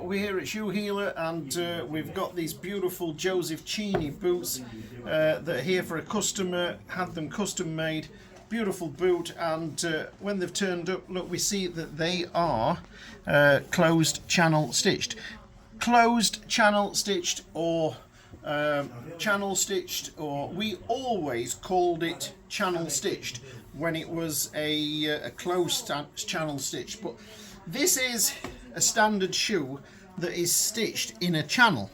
we're here at Shoe Healer, and we've got these beautiful Joseph Cheaney boots that are here for a customer. Had them custom made, beautiful boot, and when they've turned up, look, we see that they are closed channel stitched. Closed channel stitched, or channel stitched, or we always called it channel stitched when it was a closed channel stitched. But this is a standard shoe that is stitched in a channel.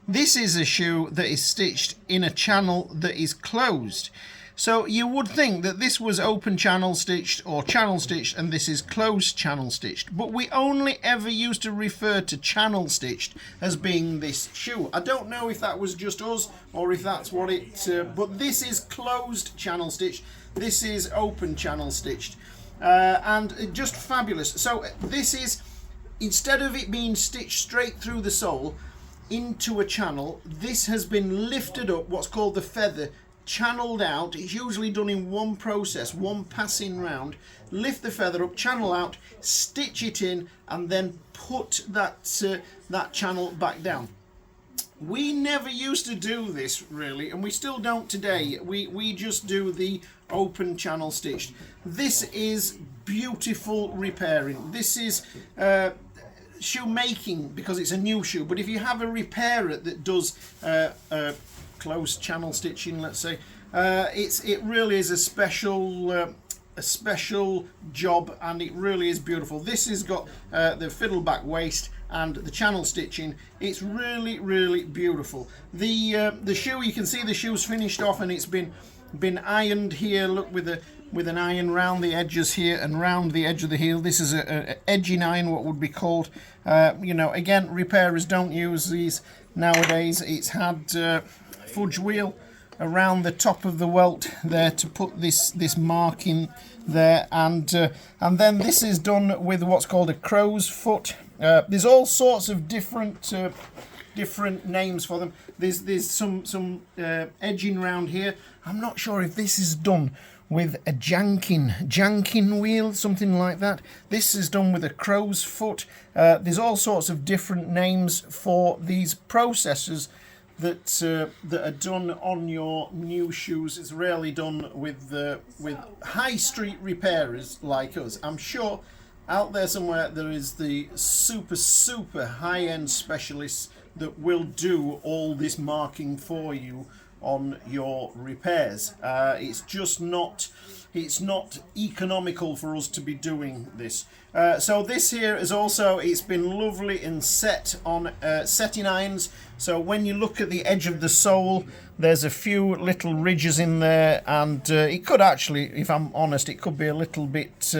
This is a shoe that is stitched in a channel that is closed. So you would think that this was open channel stitched or channel stitched, and this is closed channel stitched. But we only ever used to refer to channel stitched as being this shoe. I don't know if that was just us or if that's what it... but this is closed channel stitched. This is open channel stitched. And just fabulous. So this is, instead of it being stitched straight through the sole into a channel, this has been lifted up, what's called the feather, channeled out. It's usually done in one process, one passing round. Lift the feather up, channel out, stitch it in, and then put that that channel back down. We never used to do this really, and we still don't today. We just do the open channel stitched. This is beautiful repairing. This is shoe making because it's a new shoe. But if you have a repairer that does closed channel stitching, let's say, it really is a special job, and it really is beautiful. This has got the fiddleback waist and the channel stitching. It's really beautiful. The shoe, you can see the shoe's finished off, and it's been ironed here. Look, with an iron round the edges here and round the edge of the heel. This is a edging iron, what would be called. You know, again, repairers don't use these nowadays. It's had fudge wheel around the top of the welt there to put this mark in there, and then this is done with what's called a crow's foot. There's all sorts of different names for them. There's some edging round here. I'm not sure if this is done with a jankin wheel, something like that. This is done with a crow's foot. There's all sorts of different names for these processes that are done on your new shoes. It's rarely done with high street repairers like us. I'm sure out there somewhere there is the super high-end specialists that will do all this marking for you on your repairs. It's just not economical for us to be doing this. So this here is also, it's been lovely and set on setting irons. So when you look at the edge of the sole, there's a few little ridges in there, and it could actually, if I'm honest, it could be a little bit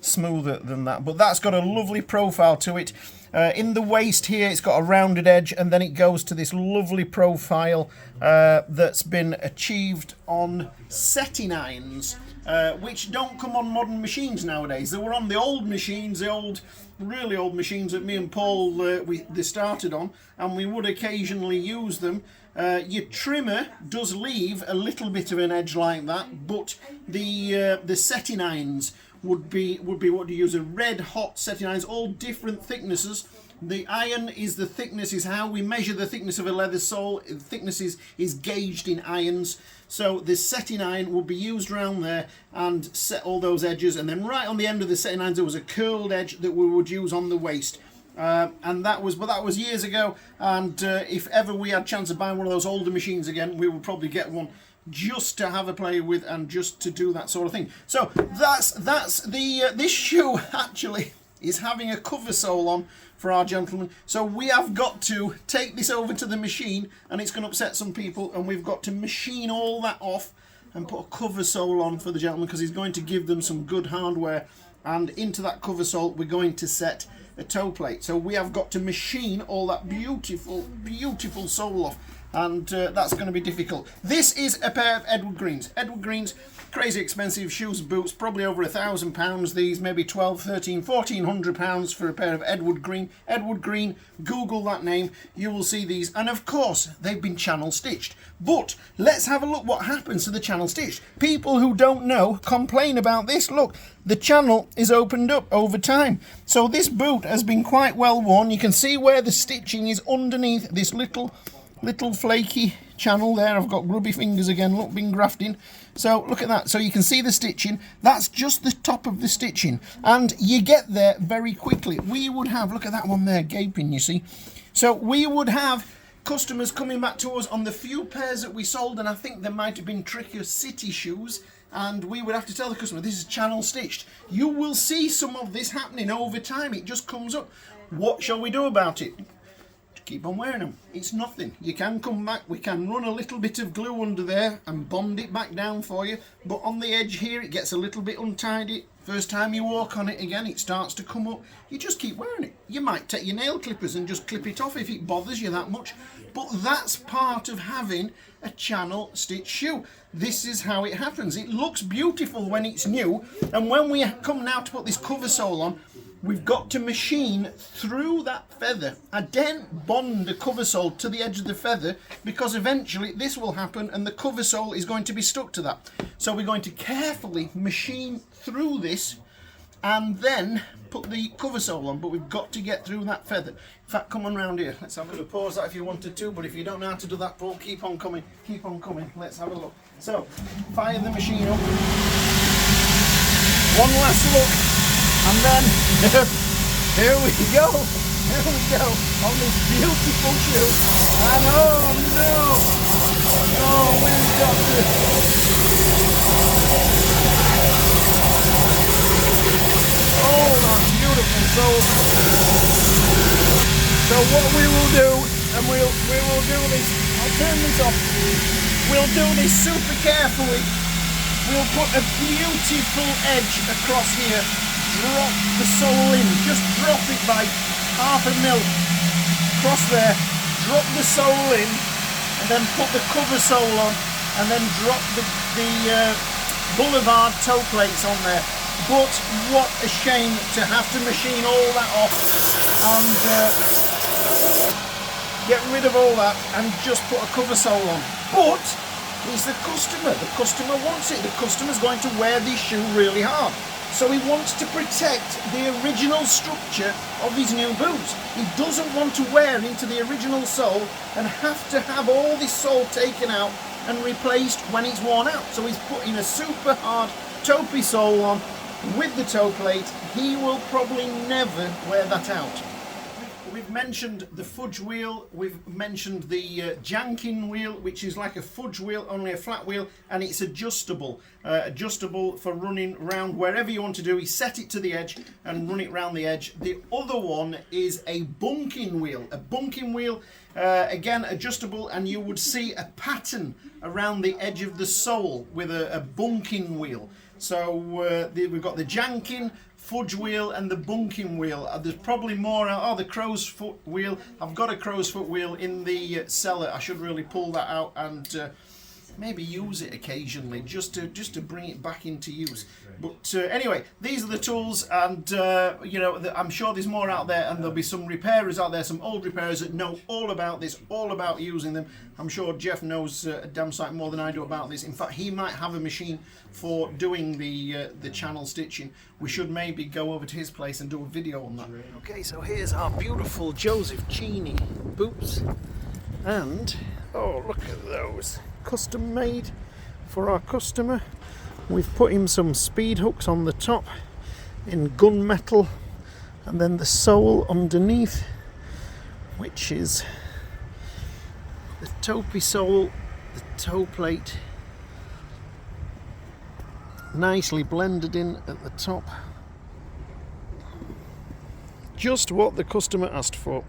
smoother than that, but that's got a lovely profile to it. In the waist here, it's got a rounded edge, and then it goes to this lovely profile that's been achieved on setting irons, which don't come on modern machines nowadays. They were on the old machines, the really old machines that me and Paul they started on, and we would occasionally use them. Your trimmer does leave a little bit of an edge like that, but the setting irons would be what you use, a red hot setting irons, all different thicknesses. The iron is the thickness, is how we measure the thickness of a leather sole. The thickness is gauged in irons. So the setting iron will be used around there and set all those edges, and then right on the end of the setting irons there was a curled edge that we would use on the waist. And that was years ago, and if ever we had a chance of buying one of those older machines again, we would probably get one just to have a play with and just to do that sort of thing. So that's this shoe actually is having a cover sole on for our gentleman. So we have got to take this over to the machine, and it's going to upset some people, and we've got to machine all that off and put a cover sole on for the gentleman, because he's going to give them some good hardware, and into that cover sole we're going to set a toe plate. So we have got to machine all that beautiful sole off. and that's going to be difficult. This is a pair of Edward Greens. Edward Greens, crazy expensive shoes and boots, probably over £1,000 these, maybe 12, 13, 1400 pounds for a pair of Edward Green. Edward Green, Google that name, you will see these, and of course they've been channel stitched. But let's have a look what happens to the channel stitch. People who don't know complain about this. Look, the channel is opened up over time, so this boot has been quite well worn. You can see where the stitching is underneath this little flaky channel there. I've got grubby fingers again, look, been grafting. So look at that, so you can see the stitching. That's just the top of the stitching, and you get there very quickly. We would have, look at that one there gaping, you see. So we would have customers coming back to us on the few pairs that we sold, and I think there might have been trickier city shoes, and we would have to tell the customer this is channel stitched. You will see some of this happening over time. It just comes up. What shall we do about it? Keep on wearing them. It's nothing. You can come back. We can run a little bit of glue under there and bond it back down for you, but on the edge here it gets a little bit untidy. First time you walk on it again, it starts to come up. You just keep wearing it. You might take your nail clippers and just clip it off if it bothers you that much, but that's part of having a channel stitch shoe. This is how it happens. It looks beautiful when it's new, and when we come now to put this cover sole on, we've got to machine through that feather. I don't bond the cover sole to the edge of the feather, because eventually this will happen and the cover sole is going to be stuck to that. So we're going to carefully machine through this and then put the cover sole on, but we've got to get through that feather. In fact, come on round here. Let's have a look. Pause that if you wanted to, but if you don't know how to do that, Paul, keep on coming. Keep on coming. Let's have a look. So, fire the machine up. One last look. And then, here we go, on this beautiful shoe. And oh no, oh, we've got to, oh, that's beautiful. So what we will do, and we will do this, I'll turn this off, we'll do this super carefully. We'll put a beautiful edge across here. Drop the sole in, just drop it by ½ mil across there, drop the sole in, and then put the cover sole on, and then drop the boulevard toe plates on there. But what a shame to have to machine all that off and get rid of all that and just put a cover sole on. But it's the customer wants it. The customer's going to wear this shoe really hard. So he wants to protect the original structure of his new boots. He doesn't want to wear into the original sole and have to have all this sole taken out and replaced when it's worn out. So he's putting a super hard taupey sole on with the toe plate. He will probably never wear that out. We've mentioned the fudge wheel, we've mentioned the janking wheel, which is like a fudge wheel, only a flat wheel, and it's adjustable. Adjustable for running round wherever you want to do. You set it to the edge and run it round the edge. The other one is a bunking wheel. A bunking wheel, again adjustable, and you would see a pattern around the edge of the sole with a bunking wheel. So we've got the janking, fudge wheel and the bunking wheel. There's probably more. Oh, the crow's foot wheel. I've got a crow's foot wheel in the cellar. I should really pull that out and maybe use it occasionally just to bring it back into use. But anyway, these are the tools, and you know, I'm sure there's more out there, and there'll be some repairers out there, some old repairers that know all about this, all about using them. I'm sure Jeff knows a damn sight more than I do about this. In fact, he might have a machine for doing the channel stitching. We should maybe go over to his place and do a video on that. Okay, so here's our beautiful Joseph Cheaney boots, and oh, look at those, custom made for our customer. We've put him some speed hooks on the top in gunmetal, and then the sole underneath, which is the taupey sole, the toe plate, nicely blended in at the top. Just what the customer asked for.